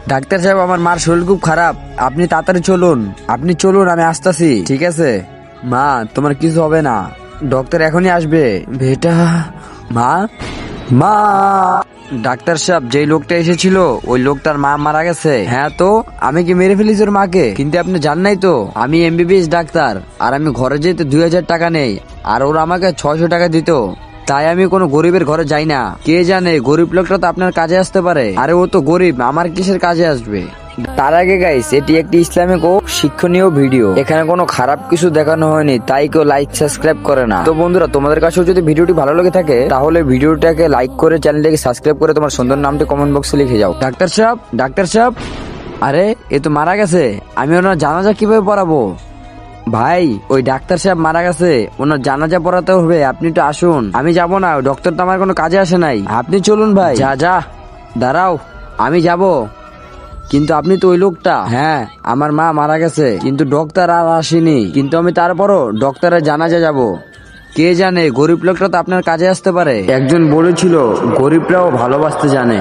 Doctor সাহেব, আমার মার শরীর খুব খারাপ, আপনি তাড়াতাড়ি চলুন, আপনি চলুন, আমি আসতেছি। ঠিক আছে মা, তোমার কিছু হবে না, ডক্টর এখনই আসবে। বেটা, মা, মা। ডাক্তার সাহেব, যেই লোকটা এসেছিল ওই লোকটার মা মারা গেছে। হ্যাঁ, তো আমি কি মেরে ফেলিস ওর মাকে? কিন্তু আপনি জান নাই তো আমি এমবিবিএস ডাক্তার, আর আমি ঘরে যেতে 2000 টাকা নেই, আর ওরা আমাকে 600 টাকা দিত। তাই আমি কোনো গরিবের ঘরে যাই না। কে জানে, গরিব লোকটা তো আপনার কাজে আসতে পারে। আরে ও তো গরিব, আমার কিসের কাজে আসবে? তার আগে গাইস, এটি একটি ইসলামিক ও শিক্ষণীয় ভিডিও, এখানে কোনো খারাপ কিছু দেখানো হয়নি, তাই কেউ লাইক সাবস্ক্রাইব করে না। তো বন্ধুরা, তোমাদের কাছেও যদি ভিডিওটি ভালো লেগে থাকে তাহলে ভিডিওটাকে লাইক করে চ্যানেলটাকে সাবস্ক্রাইব করে তোমার সুন্দর নামটি কমেন্ট বক্সে লিখে যাও। ডাক্তার সাহেব, ডাক্তার সাহেব, আরে এ তো মারা গেছে, আমি ওনার জানাজা কিভাবে পড়াবো? ভাই, ওই ডাক্তার সাহেব মারা গেছে, ওনার জানাজা পড়াতে হবে, আপনি তো আসুন। আমি যাব না, ডক্টর তো আমার কোনো কাজে আসে নাই, আপনি চলুন ভাই। যা যা, দাঁড়াও, আমি যাব, কিন্তু আপনি তো ওই লোকটা। হ্যাঁ, আমার মা মারা গেছে, কিন্তু ডক্টর আর আসেনি, কিন্তু আমি তারপরও ডক্টরের জানাজা যাব। কে জানে, গরিব লোকটা তো আপনার কাজে আসতে পারে। একজন বলেছিল গরিবরাও ভালোবাসতে জানে।